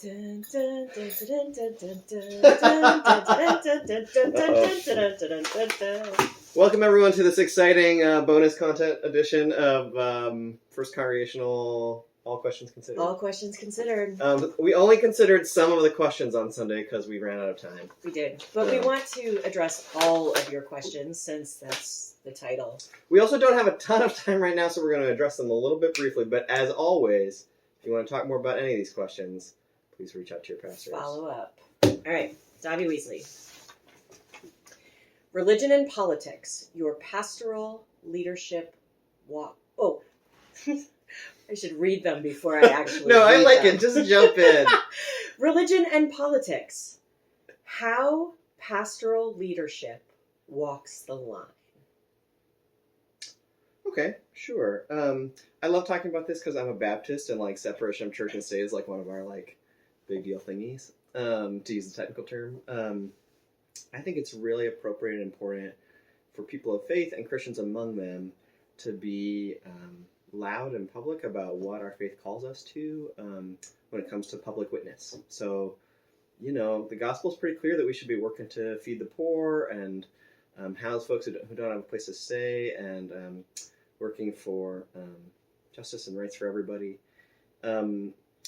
Welcome everyone to this exciting bonus content edition of First Congregational All Questions Considered. All questions considered. We only considered some of the questions on Sunday because we ran out of time. We did. But we want to address all of your questions since that's the title. We also don't have a ton of time right now, so we're going to address them a little bit briefly. But as always, if you want to talk more about any of these questions, please reach out to your pastors. Follow up. All right, Dottie Weasley. Religion and politics, your pastoral leadership walk. Oh, I should read them before I actually No, I like them. it. Just jump in. Religion and politics, how pastoral leadership walks the line. Okay, sure. I love talking about this because I'm a Baptist and like separation of church and state is like one of our like big deal thingies, to use the technical term. I think it's really appropriate and important for people of faith and Christians among them to be loud and public about what our faith calls us to when it comes to public witness. So, you know, the gospel is pretty clear that we should be working to feed the poor and house folks who don't have a place to stay and working for justice and rights for everybody.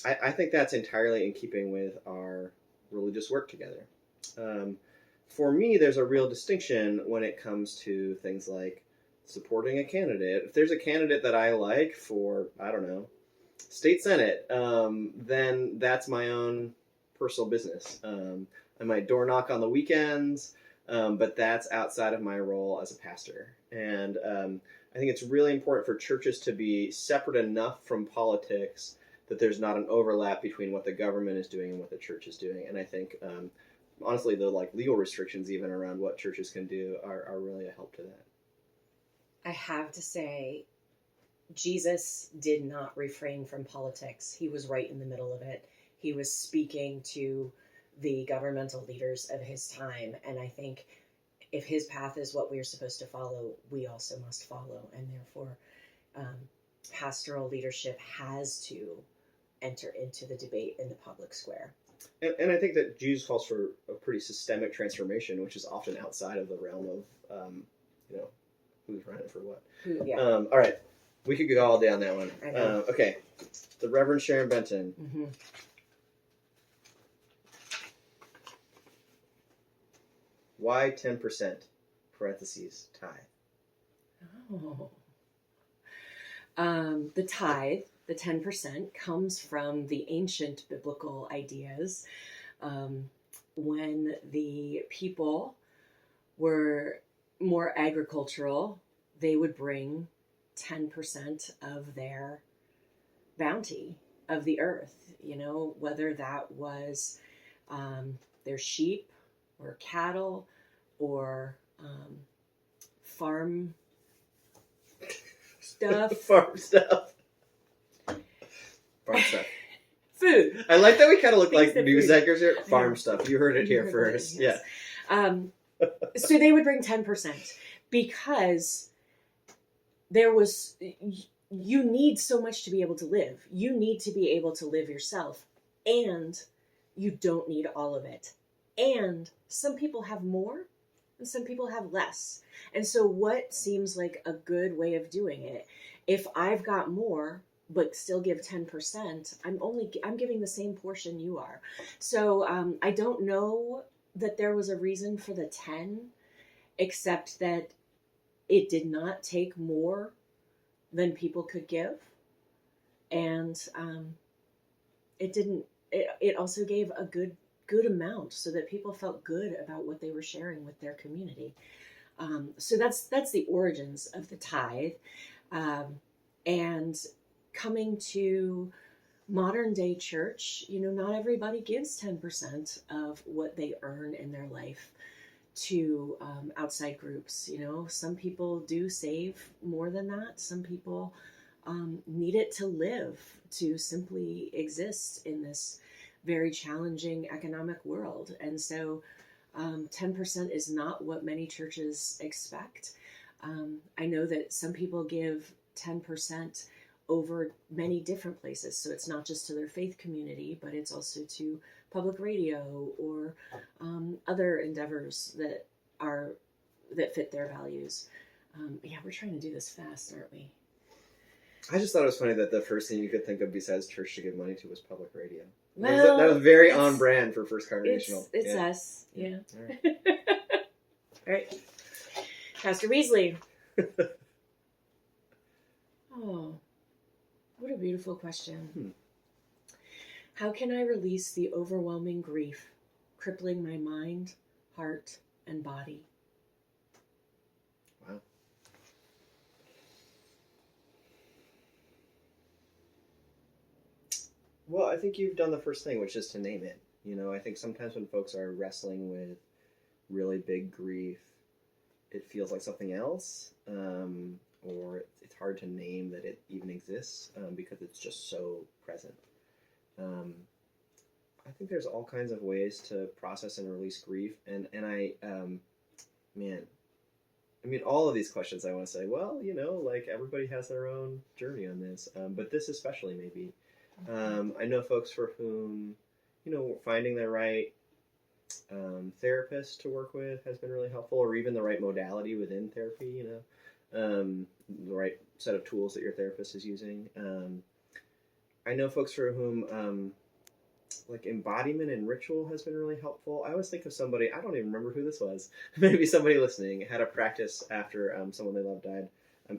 I think that's entirely in keeping with our religious work together. For me, there's a real distinction when it comes to things like supporting a candidate. If there's a candidate that I like for, I don't know, state senate, then that's my own personal business. I might door knock on the weekends, but that's outside of my role as a pastor. And I think it's really important for churches to be separate enough from politics that there's not an overlap between what the government is doing and what the church is doing. And I think, honestly, the like legal restrictions even around what churches can do are really a help to that. I have to say, Jesus did not refrain from politics. He was right in the middle of it. He was speaking to the governmental leaders of his time. And I think if his path is what we're supposed to follow, we also must follow. And therefore, pastoral leadership has to enter into the debate in the public square. And I think that Jesus calls for a pretty systemic transformation, which is often outside of the realm of, who's running for what. Yeah. All right. We could go all day on that one. I know. Okay. The Reverend Sharon Benton. Mm-hmm. Why 10%? Parentheses, tithe. Oh. The tithe, the 10%, comes from the ancient biblical ideas. When the people were more agricultural, they would bring 10% of their bounty of the earth, whether that was their sheep or cattle or farm stuff. Farm stuff. Food. I like that we kind of look like Things news that anchors here. Farm stuff. You heard it here first. Yes. Yeah. So they would bring 10% because there was, you need so much to be able to live. You need to be able to live yourself, and you don't need all of it. And some people have more and some people have less. And so what seems like a good way of doing it, if I've got more but still give 10%, I'm giving the same portion you are. So I don't know that there was a reason for the 10, except that it did not take more than people could give. And it also gave a good amount so that people felt good about what they were sharing with their community. So that's the origins of the tithe. And coming to modern day church, not everybody gives 10% of what they earn in their life to outside groups. Some people do save more than that. Some people need it to live, to simply exist in this very challenging economic world. And so 10% is not what many churches expect. I know that some people give 10% over many different places. So it's not just to their faith community, but it's also to public radio or other endeavors that fit their values. Yeah, we're trying to do this fast, aren't we? I just thought it was funny that the first thing you could think of besides church to give money to was public radio. Well, that was very on brand for First Congregational. It's us, yeah. All right. All right. Pastor Weasley. Oh, what a beautiful question. How can I release the overwhelming grief crippling my mind, heart, and body? Wow. Well, I think you've done the first thing, which is to name it. You know, I think sometimes when folks are wrestling with really big grief, it feels like something else, or it's hard to name that it even exists because it's just so present. I think there's all kinds of ways to process and release grief, and I, man, I mean, all of these questions I want to say, well, you know, like everybody has their own journey on this, but this especially maybe. I know folks for whom, you know, finding the right therapist to work with has been really helpful, or even the right modality within therapy, you know, the right set of tools that your therapist is using. I know folks for whom like embodiment and ritual has been really helpful. I always think of somebody, I don't even remember who this was, maybe somebody listening had a practice after someone they loved died.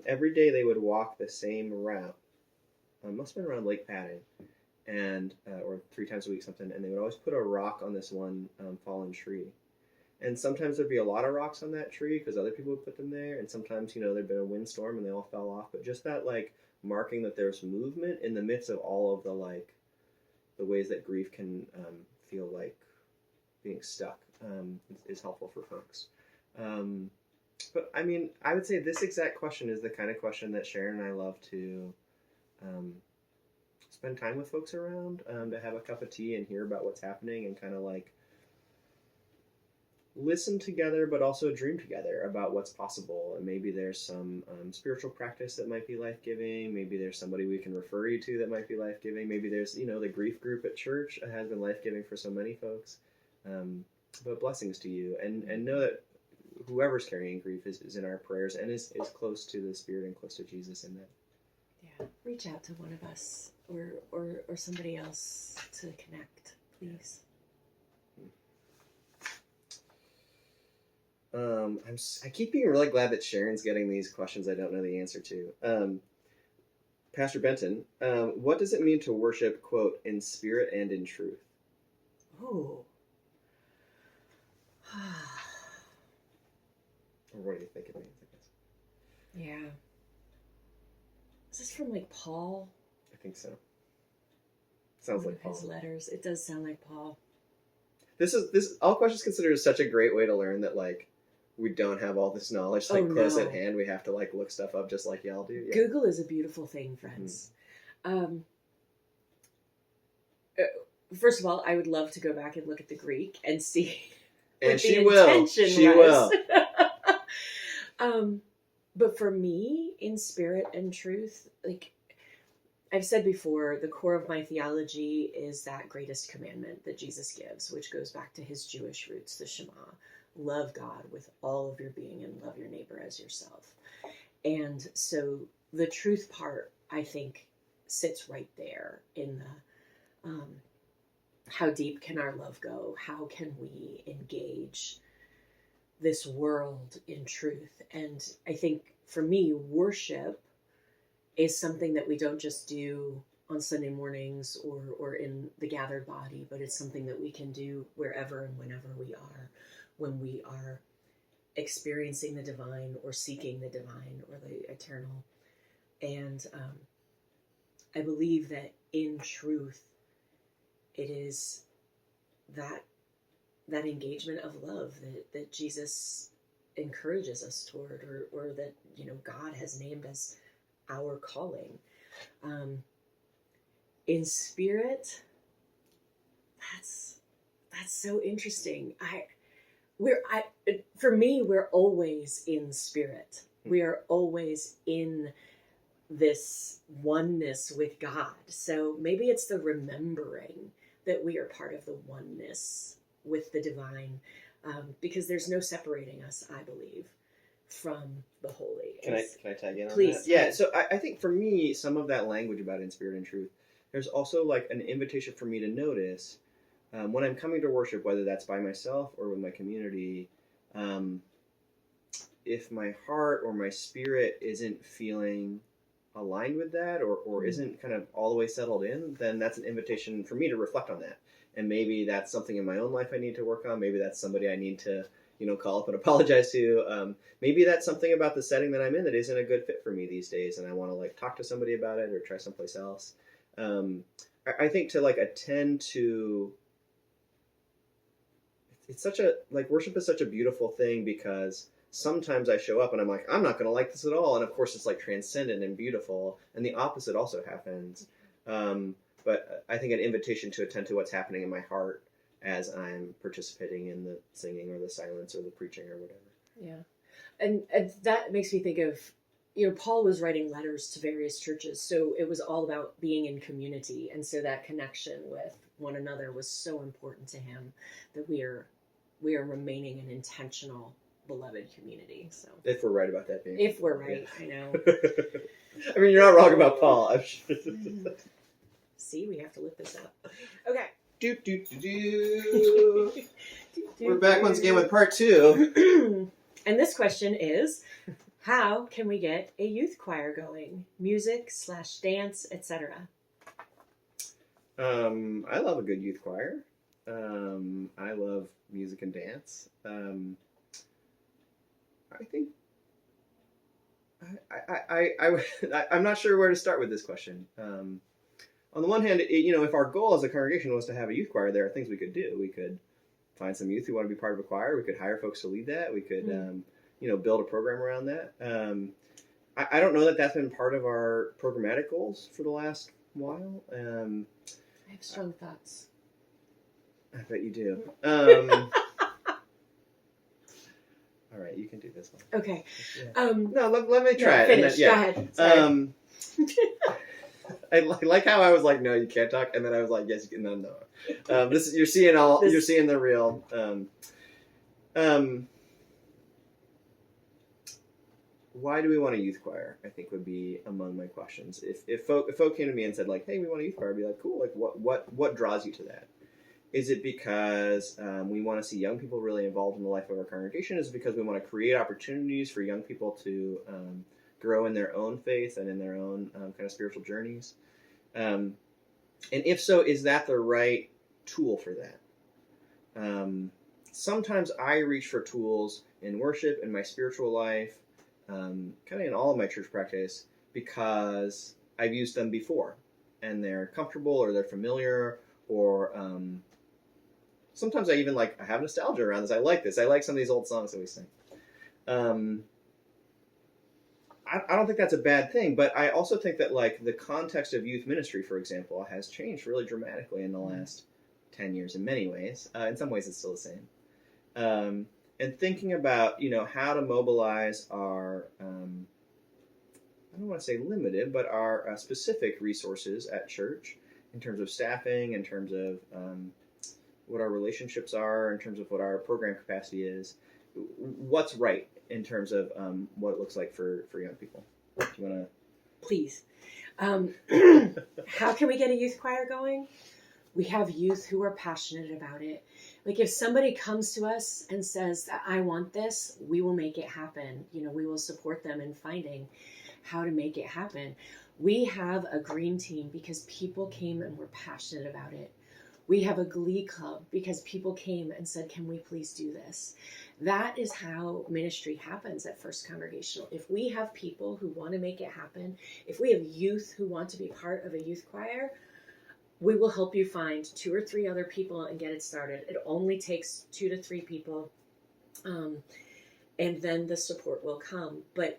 Every day they would walk the same route. Must have been around Lake Patton, and or 3 times a week something, and they would always put a rock on this one fallen tree. And sometimes there'd be a lot of rocks on that tree because other people would put them there, and sometimes, you know, there'd been a windstorm and they all fell off. But just that, like, marking that there's movement in the midst of all of the, like, the ways that grief can feel like being stuck is helpful for folks. But, I mean, I would say this exact question is the kind of question that Sharon and I love to spend time with folks around, to have a cup of tea and hear about what's happening and kind of like listen together, but also dream together about what's possible. And maybe there's some spiritual practice that might be life-giving. Maybe there's somebody we can refer you to that might be life-giving. Maybe there's, you know, the grief group at church has been life-giving for so many folks. But blessings to you, and know that whoever's carrying grief is in our prayers and is close to the Spirit and close to Jesus in that. Yeah, reach out to one of us or somebody else to connect, please. I keep being really glad that Sharon's getting these questions I don't know the answer to. Pastor Benton, what does it mean to worship, quote, in spirit and in truth? Oh. Or what do you think it means, I guess? Yeah. Is this from, like, Paul? I think so. Sounds like Paul. His letters. It does sound like Paul. This All Questions Considered is such a great way to learn that, like, we don't have all this knowledge close at hand. We have to, like, look stuff up just like y'all do. Yeah. Google is a beautiful thing, friends. Mm-hmm. First of all, I would love to go back and look at the Greek and see. And she will. She will. But for me, in spirit and truth, like I've said before, the core of my theology is that greatest commandment that Jesus gives, which goes back to his Jewish roots, the Shema. Love God with all of your being and love your neighbor as yourself. And so the truth part, I think, sits right there in the how deep can our love go? How can we engage this world in truth? And I think for me, worship is something that we don't just do on Sunday mornings or in the gathered body, but it's something that we can do wherever and whenever we are, when we are experiencing the divine or seeking the divine or the eternal. And I believe that in truth, it is that engagement of love that Jesus encourages us toward, or that, you know, God has named as our calling. In spirit, that's so interesting. For me, we're always in spirit. We are always in this oneness with God. So maybe it's the remembering that we are part of the oneness with the divine, because there's no separating us, I believe, from the holy. Can I tag in on Please. that? Yeah, so I think for me, some of that language about in spirit and truth, there's also like an invitation for me to notice when I'm coming to worship, whether that's by myself or with my community, if my heart or my spirit isn't feeling aligned with that or isn't kind of all the way settled in, then that's an invitation for me to reflect on that. And maybe that's something in my own life I need to work on. Maybe that's somebody I need to, call up and apologize to. Maybe that's something about the setting that I'm in that isn't a good fit for me these days, and I want to like talk to somebody about it or try someplace else. I think to like attend to, it's such a, like, worship is such a beautiful thing because sometimes I show up and I'm like, I'm not going to like this at all. And of course it's like transcendent and beautiful. And the opposite also happens. But I think an invitation to attend to what's happening in my heart as I'm participating in the singing or the silence or the preaching or whatever. Yeah. And that makes me think of, Paul was writing letters to various churches. So it was all about being in community. And so that connection with one another was so important to him that we are remaining an intentional, beloved community. So if we're right about that being. If we're right, yeah. I know. I mean, you're not wrong about Paul. I'm sure. See, we have to lift this up. Okay. We're back once again with part 2. And this question is, how can we get a youth choir going? Music / dance, etc. I love a good youth choir. I love music and dance. I think I'm not sure where to start with this question. On the one hand, if our goal as a congregation was to have a youth choir, there are things we could do. We could find some youth who want to be part of a choir. We could hire folks to lead that. We could, build a program around that. I don't know that that's been part of our programmatic goals for the last while. I have strong thoughts. I bet you do. All right, you can do this one. Okay. Yeah. No, let me try it. Finish. Then, yeah. Go ahead. Sorry. I like how I was like, no, you can't talk, and then I was like, yes, you can. No. You're seeing you're seeing the real. Why do we want a youth choir? I think would be among my questions. If folk came to me and said like, hey, we want a youth choir, I'd be like, cool. Like, what draws you to that? Is it because we want to see young people really involved in the life of our congregation? Is it because we want to create opportunities for young people to grow in their own faith and in their own kind of spiritual journeys? And if so, is that the right tool for that? Sometimes I reach for tools in worship, in my spiritual life, kind of in all of my church practice, because I've used them before, and they're comfortable or they're familiar, or sometimes I even I have nostalgia around this. I like this. I like some of these old songs that we sing. I don't think that's a bad thing, but I also think that the context of youth ministry, for example, has changed really dramatically in the last 10 years in many ways. In some ways, it's still the same. And thinking about how to mobilize our I don't want to say limited, but our specific resources at church in terms of staffing, in terms of what our relationships are, in terms of what our program capacity is, what's right in terms of what it looks like for young people. Do you want to? Please. How can we get a youth choir going? We have youth who are passionate about it. If somebody comes to us and says, I want this, we will make it happen. We will support them in finding how to make it happen. We have a green team because people came and were passionate about it. We have a glee club because people came and said, can we please do this? That is how ministry happens at First Congregational. If we have people who want to make it happen, if we have youth who want to be part of a youth choir, we will help you find 2 or 3 other people and get it started. It only takes 2 to 3 people, and then the support will come. But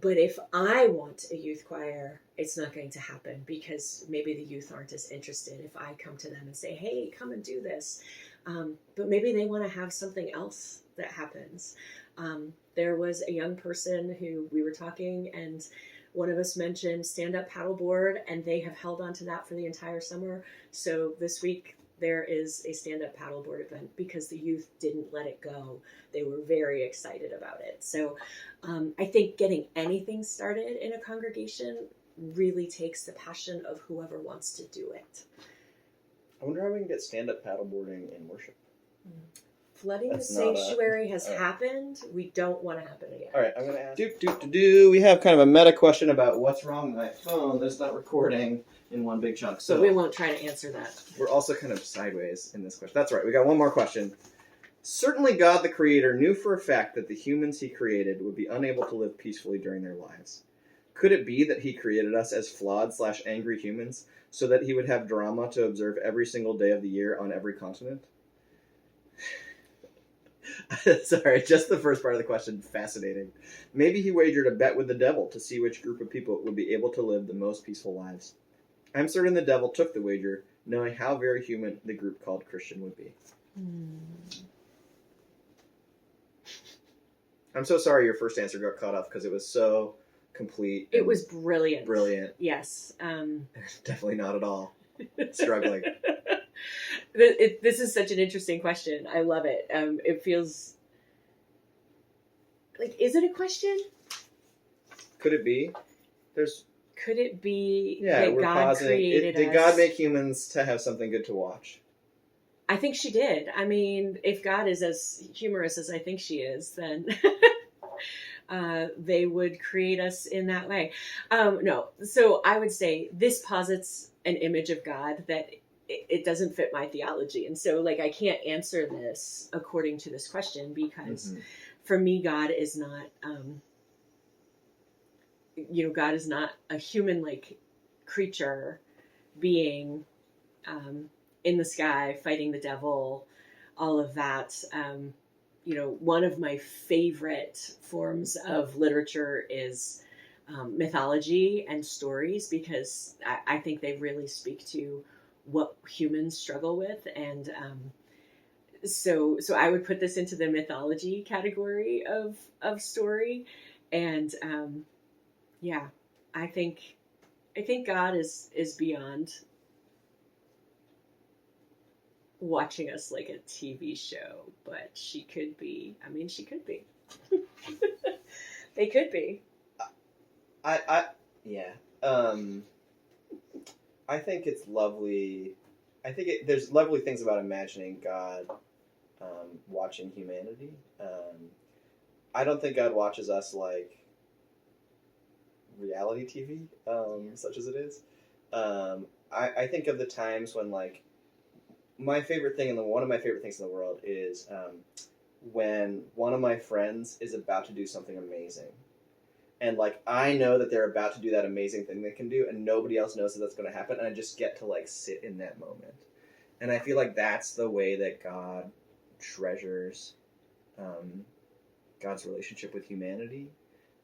if I want a youth choir, it's not going to happen because maybe the youth aren't as interested if I come to them and say, hey, come and do this. But maybe they want to have something else that happens. There was a young person who we were talking, and One of us mentioned stand-up paddleboard, and they have held on to that for the entire summer. So this week there is a stand-up paddleboard event because the youth didn't let it go. They were very excited about it. So I think getting anything started in a congregation really takes the passion of whoever wants to do it. I wonder how we can get stand-up paddleboarding in worship. Flooding That's the not sanctuary has all right. happened. We don't want to happen again. All right, I'm going to ask. We have kind of a meta question about what's wrong with my phone that's not recording in one big chunk. So we won't try to answer that. We're also kind of sideways in this question. That's right. We got one more question. Certainly God the Creator knew for a fact that the humans he created would be unable to live peacefully during their lives. Could it be that he created us as flawed/angry humans so that he would have drama to observe every single day of the year on every continent? Sorry, just the first part of the question. Fascinating. Maybe he wagered a bet with the devil to see which group of people would be able to live the most peaceful lives. I'm certain the devil took the wager, knowing how very human the group called Christian would be. I'm so sorry your first answer got cut off because it was so complete. It was brilliant. Brilliant. Yes. Definitely not at all. Struggling. This is such an interesting question. I love it. It feels like, is it a question? Could it be? Could it be that we're God created us? Did God make humans to have something good to watch? I think she did. I mean, if God is as humorous as I think she is, then they would create us in that way. No. So I would say this posits an image of God that it doesn't fit my theology. And so, like, I can't answer this according to this question because for me, God is not, God is not a human-like creature being in the sky fighting the devil, all of that. One of my favorite forms of literature is mythology and stories because I think they really speak to what humans struggle with. And so I would put this into the mythology category of story. And I think God is beyond watching us like a TV show, but she could be. I mean, she could be. They could be. I think it's lovely. There's lovely things about imagining God watching humanity. I don't think God watches us like reality TV, such as it is. I think of the times when, like, one of my favorite things in the world is when one of my friends is about to do something amazing. And, like, I know that they're about to do that amazing thing they can do, and nobody else knows that that's going to happen, and I just get to, like, sit in that moment. And I feel like that's the way that God treasures God's relationship with humanity.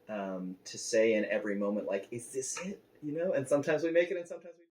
To say in every moment, like, is this it? And sometimes we make it, and sometimes we